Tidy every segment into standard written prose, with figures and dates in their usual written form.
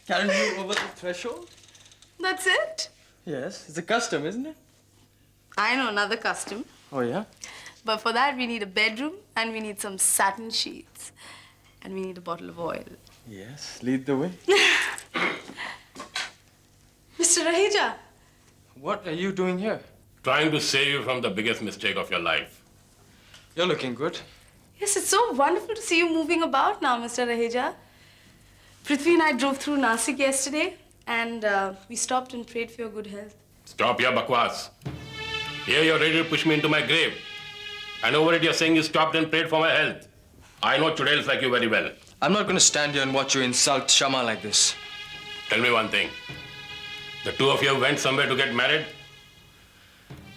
Carrying you over the threshold? That's it? Yes, it's a custom, isn't it? I know another custom. Oh, yeah? But for that, we need a bedroom and we need some satin sheets. And we need a bottle of oil. Yes, lead the way. Mr. Raheja. What are you doing here? Trying to save you from the biggest mistake of your life. You're looking good. Yes, it's so wonderful to see you moving about now, Mr. Raheja. Prithvi and I drove through Nasik yesterday and we stopped and prayed for your good health. Stop your bakwas. Here you're ready to push me into my grave. And over it you're saying you stopped and prayed for my health. I know Chudails like you very well. I'm not going to stand here and watch you insult Shama like this. Tell me one thing. The two of you went somewhere to get married?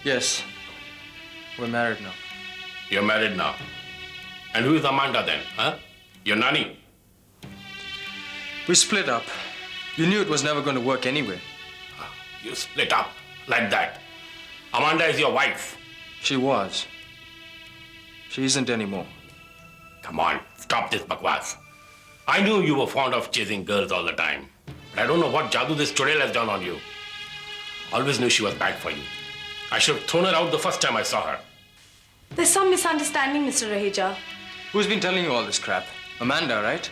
Yes, we're married now. You're married now. And who is Amanda then, huh? Your nanny? We split up. You knew it was never going to work anyway. You split up like that. Amanda is your wife. She was. She isn't anymore. Come on, stop this bakwas. I knew you were fond of chasing girls all the time. But I don't know what jadoo this Chudail has done on you. Always knew she was bad for you. I should have thrown her out the first time I saw her. There's some misunderstanding, Mr. Raheja. Who's been telling you all this crap? Amanda, right?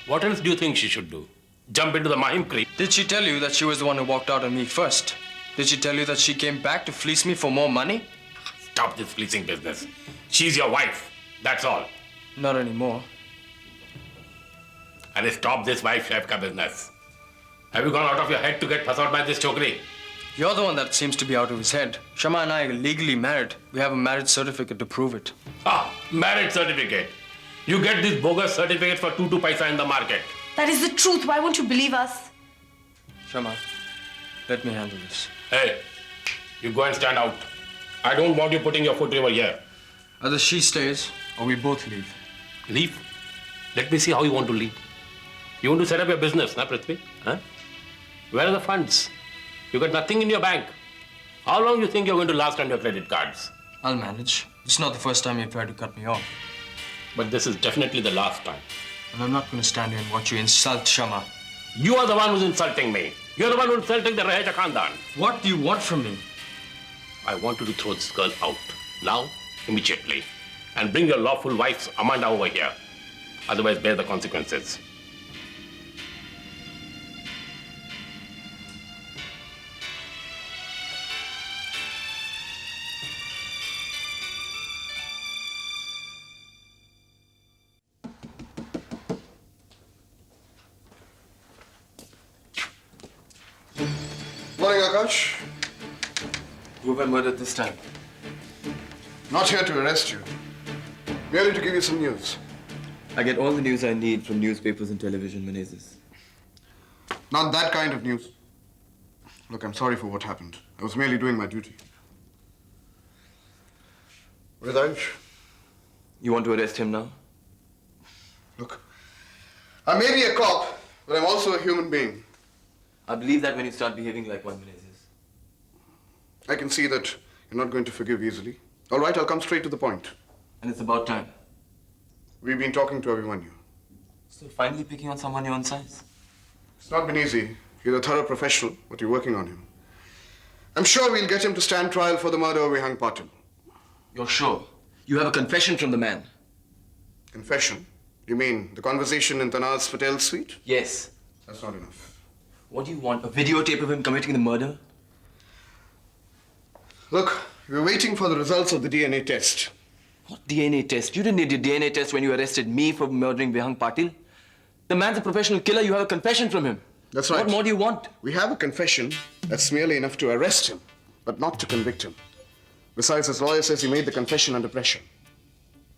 What else do you think she should do? Jump into the Mahim Creek? Did she tell you that she was the one who walked out on me first? Did she tell you that she came back to fleece me for more money? Stop this fleecing business. She's your wife. That's all. Not anymore. And stop this wife chef ka business. Have you gone out of your head to get passed out by this chokri? You're the one that seems to be out of his head. Shama and I are legally married. We have a marriage certificate to prove it. Ah, marriage certificate. You get this bogus certificate for 2 paisa in the market. That is the truth. Why won't you believe us? Shama, let me handle this. Hey, you go and stand out. I don't want you putting your foot over here. Either she stays or we both leave. Leave? Let me see how you want to leave. You want to set up your business, na Prithvi? Huh? Where are the funds? You got nothing in your bank. How long do you think you're going to last on your credit cards? I'll manage. It's not the first time you've tried to cut me off. But this is definitely the last time. And I'm not going to stand here and watch you insult Shama. You are the one who's insulting me. You're the one who's insulting the Raheja Khandan. What do you want from me? I want you to throw this girl out. Now, immediately. And bring your lawful wife, Amanda, over here. Otherwise, bear the consequences. Morning, Akash. Who have I murdered this time? Not here to arrest you. Merely to give you some news. I get all the news I need from newspapers and television, Menezes. Not that kind of news. Look, I'm sorry for what happened. I was merely doing my duty. Ridansh, You want to arrest him now? look. I may be a cop, but I'm also a human being. I believe that when you start behaving like one, Menezes. I can see that you're not going to forgive easily. All right, I'll come straight to the point. And it's about time. We've been talking to everyone here. So finally picking on someone your own size. It's not been easy. He's a thorough professional, but you're working on him. I'm sure we'll get him to stand trial for the murder of Vihang Patil. You're sure? You have a confession from the man? Confession? You mean the conversation in Tanaz Patel's suite? Yes. That's not enough. What do you want? A videotape of him committing the murder? Look, we're waiting for the results of the DNA test. What DNA test? You didn't need your DNA test when you arrested me for murdering Vihang Patil. The man's a professional killer. You have a confession from him. That's right. What more do you want? We have a confession that's merely enough to arrest him, but not to convict him. Besides, his lawyer says he made the confession under pressure.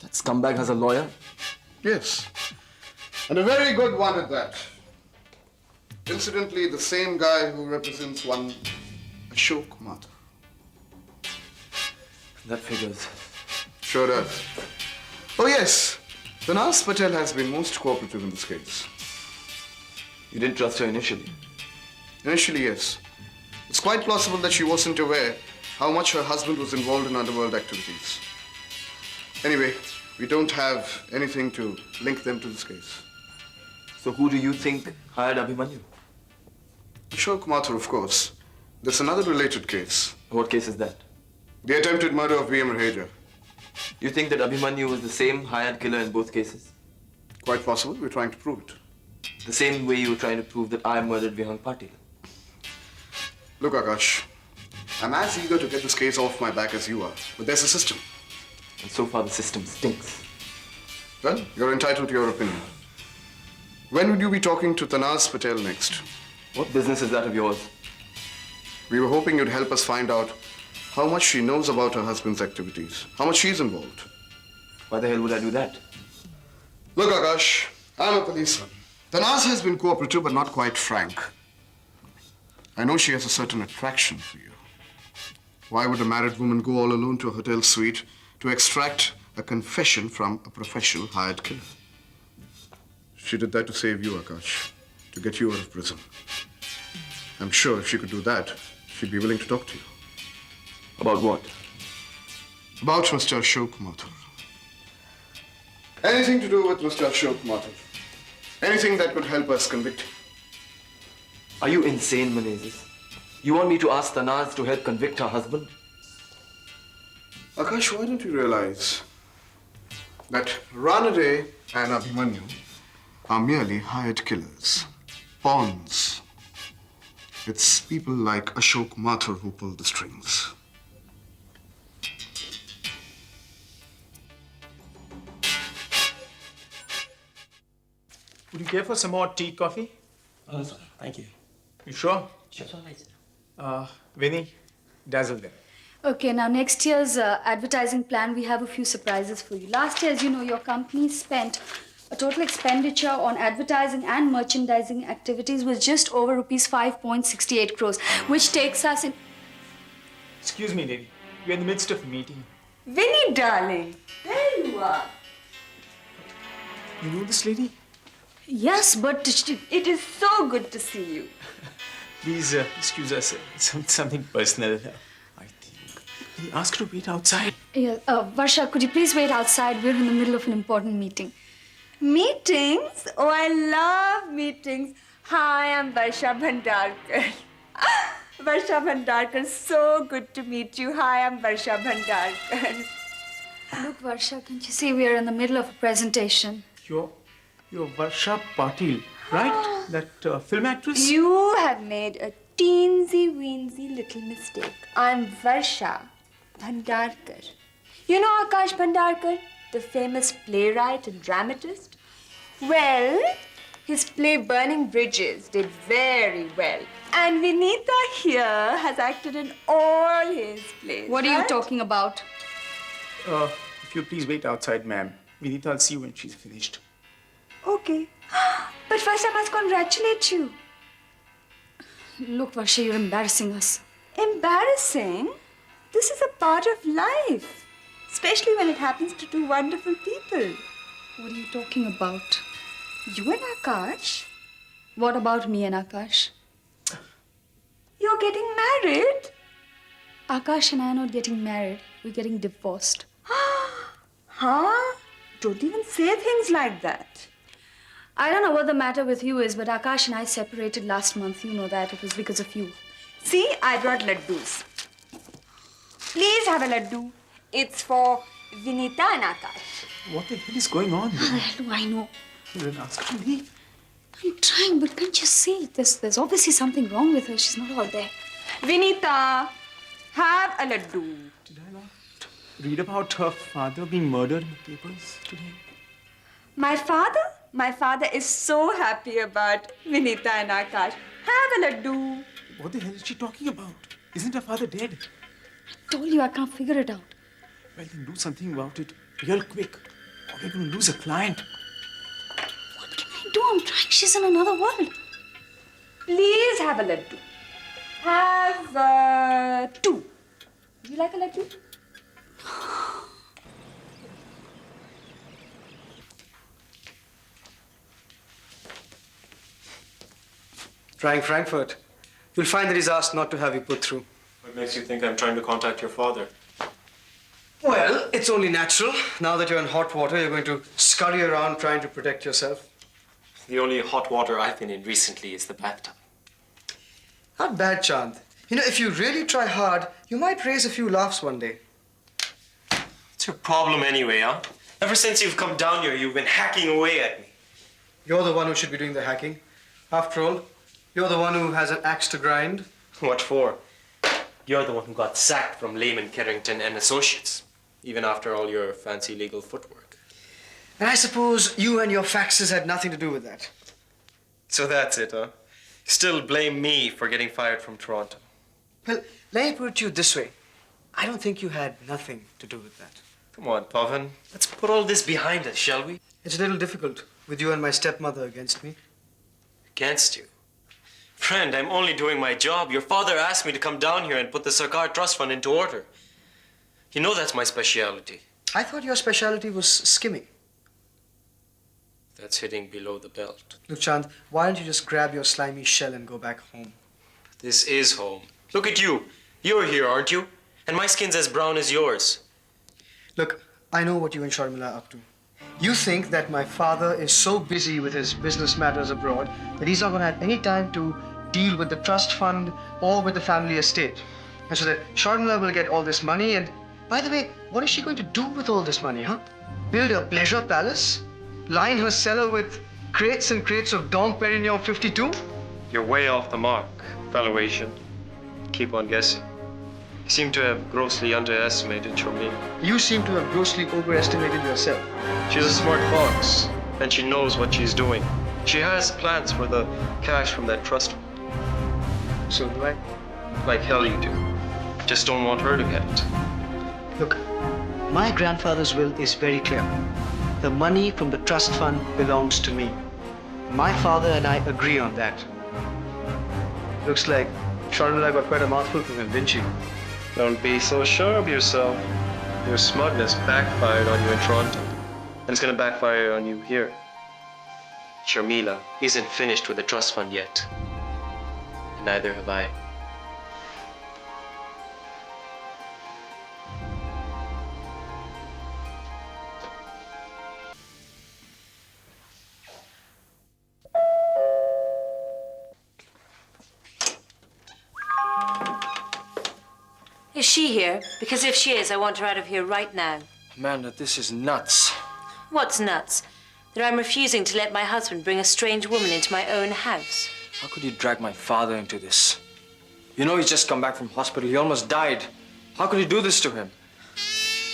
That scumbag has a lawyer? Yes, and a very good one at that. Incidentally, the same guy who represents one Ashok Mathur. That figures. Sure does. Oh yes, Tanaz Patel has been most cooperative in this case. You didn't trust her initially. Initially, yes. It's quite possible that she wasn't aware how much her husband was involved in underworld activities. Anyway, we don't have anything to link them to this case. So who do you think hired Abhimanyu? Ashok Mathur, of course. There's another related case. What case is that? The attempted murder of V.M. Raheja. You think that Abhimanyu was the same hired killer in both cases? Quite possible. We're trying to prove it. The same way you were trying to prove that I murdered Vihang Patil. Look, Akash, I'm as eager to get this case off my back as you are, but there's a system. And so far the system stinks. Well, you're entitled to your opinion. When would you be talking to Tanaz Patel next? What business is that of yours? We were hoping you'd help us find out how much she knows about her husband's activities, how much she's involved. Why the hell would I do that? Look, Akash, I'm a policeman. Tanaz has been cooperative but not quite frank. I know she has a certain attraction for you. Why would a married woman go all alone to a hotel suite to extract a confession from a professional hired killer? She did that to save you, Akash, to get you out of prison. I'm sure if she could do that, she'd be willing to talk to you. About what? About Mr. Ashok Mathur. Anything to do with Mr. Ashok Mathur. Anything that could help us convict him. Are you insane, Menezes? You want me to ask Tanaz to help convict her husband? Akash, why don't you realize that Ranade and Abhimanyu are merely hired killers, pawns. It's people like Ashok Mathur who pull the strings. Would you care for some more tea, coffee? Oh, sir. Thank you. You sure? Sure, sir. Vinny, dazzle them. Okay, now next year's advertising plan, we have a few surprises for you. Last year, as you know, your company spent a total expenditure on advertising and merchandising activities was just over rupees 5.68 crores, which takes us in... Excuse me, lady. We're in the midst of a meeting. Vinny, darling, there you are. You know this lady? Yes, but... It is so good to see you. Please excuse us. Something personal. I think. Can you ask her to wait outside? Yeah, Varsha, could you please wait outside? We're in the middle of an important meeting. Meetings? Oh, I love meetings. Hi, I'm Varsha Bhandarkar. Varsha Bhandarkar, so good to meet you. Hi, I'm Varsha Bhandarkar. Look, Varsha, can't you see we're in the middle of a presentation? You're Varsha Patil, right? That film actress? You have made a teensy-weensy little mistake. I'm Varsha Bhandarkar. You know Akash Bhandarkar, the famous playwright and dramatist? Well, his play Burning Bridges did very well. And Vinita here has acted in all his plays. What are you right? talking about? If you please wait outside, ma'am. Vinita, I'll see you when she's finished. Okay. But first I must congratulate you. Look, Varsha, you're embarrassing us. Embarrassing? This is a part of life. Especially when it happens to two wonderful people. What are you talking about? You and Akash? What about me and Akash? You're getting married? Akash and I are not getting married. We're getting divorced. Huh? Don't even say things like that. I don't know what the matter with you is, but Akash and I separated last month. You know that. It was because of you. See, I brought laddus. Please have a laddu. It's for Vinita and Akash. What the hell is going on? I know. You didn't ask her to leave. I'm trying, but can't you see? There's obviously something wrong with her. She's not all there. Vinita, have a laddu. Did I not read about her father being murdered in the papers today? My father is so happy about Vinita and Akash. Have a laddu. What the hell is she talking about? Isn't her father dead? I told you I can't figure it out. Well, then do something about it real quick. Or we're going to lose a client. What can I do? I'm trying. She's in another world. Please have a laddu. Have two. Do you like a laddu? Trying Frankfurt. You'll find that he's asked not to have you put through. What makes you think I'm trying to contact your father? Well, it's only natural. Now that you're in hot water, you're going to scurry around trying to protect yourself. The only hot water I've been in recently is the bathtub. Not bad, Chand. You know, if you really try hard, you might raise a few laughs one day. What's your problem anyway, huh? Ever since you've come down here, you've been hacking away at me. You're the one who should be doing the hacking. After all, you're the one who has an axe to grind. What for? You're the one who got sacked from Lehman, Carrington and Associates, even after all your fancy legal footwork. And I suppose you and your faxes had nothing to do with that. So that's it, huh? Still blame me for getting fired from Toronto. Well, let me put it to you this way. I don't think you had nothing to do with that. Come on, Pavan. Let's put all this behind us, shall we? It's a little difficult with you and my stepmother against me. Against you? Friend, I'm only doing my job. Your father asked me to come down here and put the Sarkar Trust Fund into order. You know that's my specialty. I thought your specialty was skimming. That's hitting below the belt. Look, Chand, why don't you just grab your slimy shell and go back home? This is home. Look at you. You're here, aren't you? And my skin's as brown as yours. Look, I know what you and Sharmila are up to. You think that my father is so busy with his business matters abroad that he's not going to have any time to deal with the trust fund or with the family estate. And so that Sharmila will get all this money and, by the way, what is she going to do with all this money, huh? Build a pleasure palace? Line her cellar with crates and crates of Dom Perignon 52? You're way off the mark, fellow Asian. Keep on guessing. You seem to have grossly underestimated Sharmila. You seem to have grossly overestimated yourself. She's a smart fox, and she knows what she's doing. She has plans for the cash from that trust fund. So do I. Like hell you do. Just don't want her to get it. Look, my grandfather's will is very clear. The money from the trust fund belongs to me. My father and I agree on that. Looks like Sharmila got quite a mouthful from him, didn't she? Don't be so sure of yourself. Your smugness backfired on you in Toronto. And it's gonna backfire on you here. Sharmila isn't finished with the trust fund yet. And neither have I. Is she here? Because if she is, I want her out of here right now. Amanda, this is nuts. What's nuts? That I'm refusing to let my husband bring a strange woman into my own house. How could you drag my father into this? You know he's just come back from hospital. He almost died. How could you do this to him?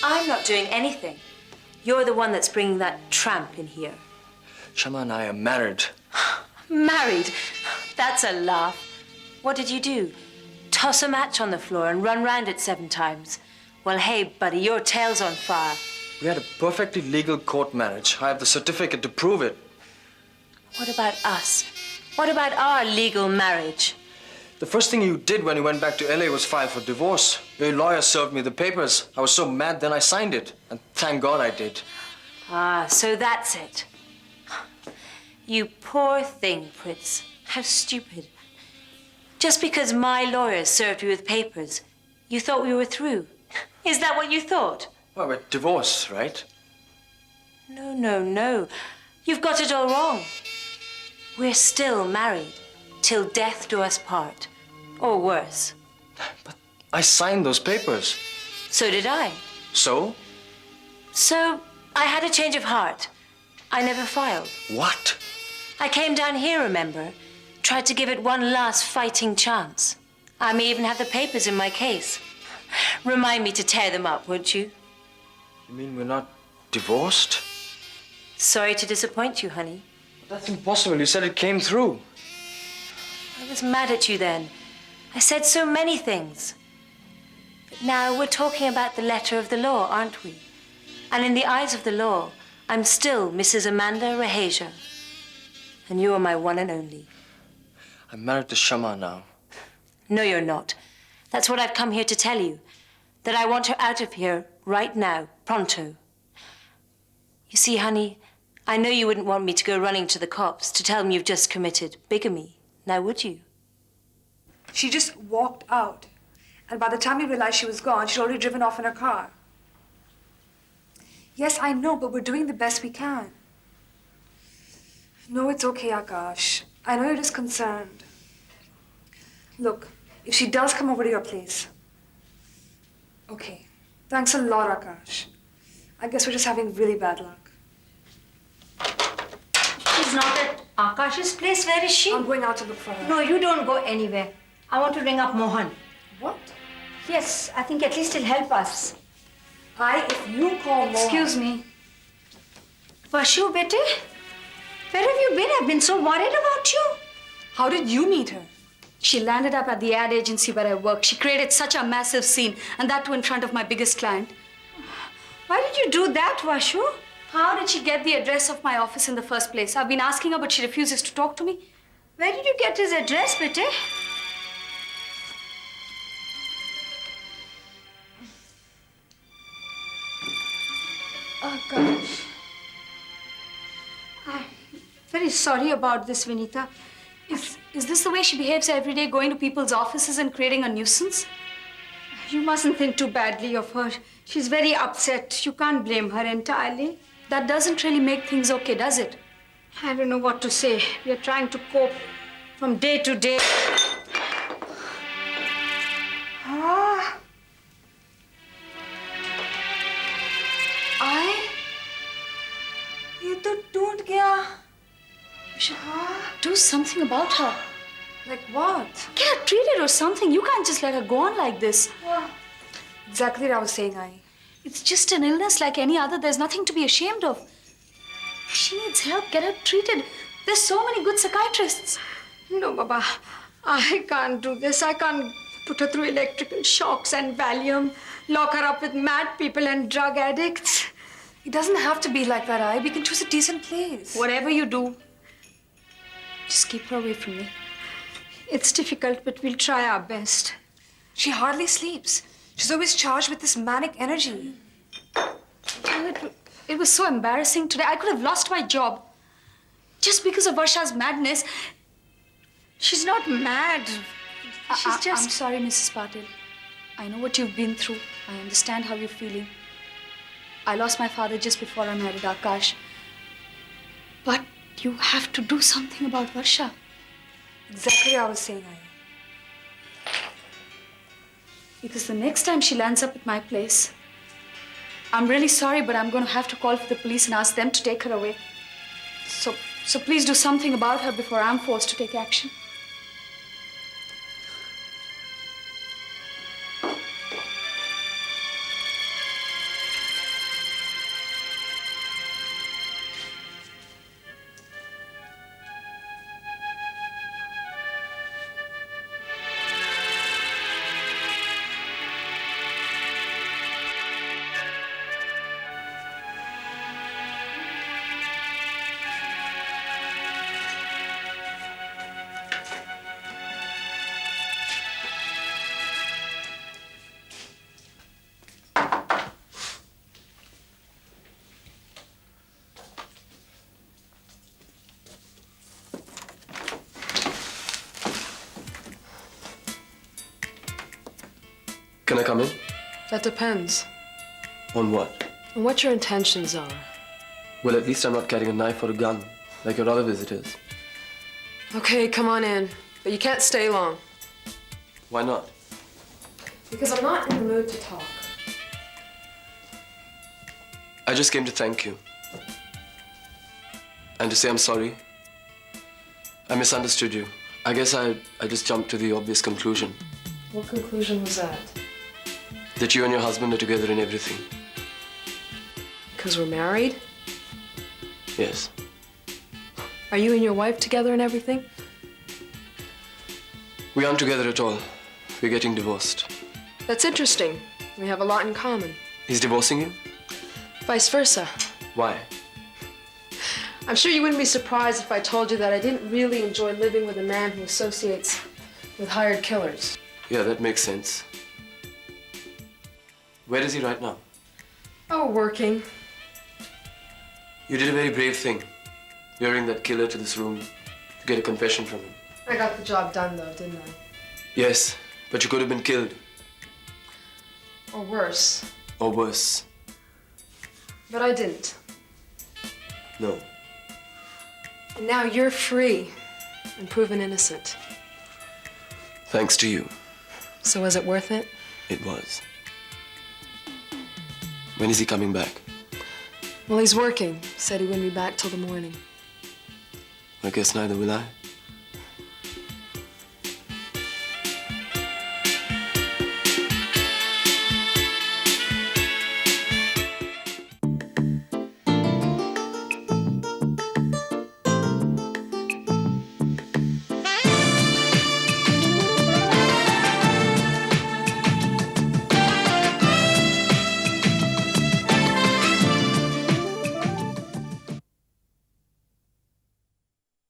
I'm not doing anything. You're the one that's bringing that tramp in here. Shama and I are married. Married? That's a laugh. What did you do? Toss a match on the floor and run round it 7 times? Well, hey, buddy, your tail's on fire. We had a perfectly legal court marriage. I have the certificate to prove it. What about us? What about our legal marriage? The first thing you did when you went back to LA was file for divorce. Your lawyer served me the papers. I was so mad, then I signed it. And thank God I did. Ah, so that's it. You poor thing, Prince. How stupid. Just because my lawyer served you with papers, you thought we were through. Is that what you thought? Well, we're divorced, right? No, no, no. You've got it all wrong. We're still married, till death do us part. Or worse. But I signed those papers. So did I. So? So, I had a change of heart. I never filed. What? I came down here, remember? Tried to give it one last fighting chance. I may even have the papers in my case. Remind me to tear them up, won't you? You mean we're not divorced? Sorry to disappoint you, honey. That's impossible. You said it came through. I was mad at you then. I said so many things. But now we're talking about the letter of the law, aren't we? And in the eyes of the law, I'm still Mrs. Amanda Raheja. And you are my one and only. I'm married to Shama now. No, you're not. That's what I've come here to tell you. That I want her out of here right now, pronto. You see, honey, I know you wouldn't want me to go running to the cops to tell them you've just committed bigamy. Now, would you? She just walked out. And by the time we realized she was gone, she'd already driven off in her car. Yes, I know, but we're doing the best we can. No, it's okay, Akash. I know you're just concerned. Look, if she does come over to your place... Okay. Thanks a lot, Akash. I guess we're just having really bad luck. She's not at Akash's place. Where is she? I'm going out to look for her. No, you don't go anywhere. I want to ring up Mohan. What? Yes, I think at least he'll help us. If you call Mohan... Excuse me. Vashu, bete? Where have you been? I've been so worried about you. How did you meet her? She landed up at the ad agency where I work. She created such a massive scene, and that too in front of my biggest client. Why did you do that, Vashu? How did she get the address of my office in the first place? I've been asking her, but she refuses to talk to me. Where did you get his address, bete? Oh, gosh. I'm very sorry about this, Vinita. Is this the way she behaves every day, going to people's offices and creating a nuisance? You mustn't think too badly of her. She's very upset. You can't blame her entirely. That doesn't really make things okay, does it? I don't know what to say. We are trying to cope from day to day. ये तो टूट गया. You should do something about her. Like what? Get her treated or something. You can't just let her go on like this. Exactly what I was saying, Ai. It's just an illness like any other. There's nothing to be ashamed of. She needs help. Get her treated. There's so many good psychiatrists. No, Baba. I can't do this. I can't put her through electrical shocks and Valium, lock her up with mad people and drug addicts. It doesn't have to be like that, Ai. We can choose a decent place. Whatever you do, just keep her away from me. It's difficult, but we'll try our best. She hardly sleeps. She's always charged with this manic energy. Well, it was so embarrassing today. I could have lost my job. Just because of Varsha's madness. She's not mad. She's just... I'm sorry, Mrs. Patil. I know what you've been through. I understand how you're feeling. I lost my father just before I married Akash. But you have to do something about Varsha. Exactly what I was saying, Ai. Because the next time she lands up at my place, I'm really sorry, but I'm going to have to call for the police and ask them to take her away. So please do something about her before I'm forced to take action. Can I come in? That depends On what? on what your intentions are. Well, at least I'm not carrying a knife or a gun, like your other visitors. Okay, come on in. But you can't stay long. Why not? Because I'm not in the mood to talk. I just came to thank you. And to say I'm sorry. I misunderstood you. I guess I just jumped to the obvious conclusion. What conclusion was that? That you and your husband are together in everything. Because we're married? Yes. Are you and your wife together and everything? We aren't together at all. We're getting divorced. That's interesting. We have a lot in common. He's divorcing you? Vice versa. Why? I'm sure you wouldn't be surprised if I told you that I didn't really enjoy living with a man who associates with hired killers. Yeah, that makes sense. Where is he right now? Oh, working. You did a very brave thing, luring that killer to this room to get a confession from him. I got the job done, though, didn't I? Yes, but you could have been killed. Or worse. Or worse. But I didn't. No. And now you're free and proven innocent. Thanks to you. So was it worth it? It was. When is he coming back? Well, he's working. Said he wouldn't be back till the morning. I guess neither will I.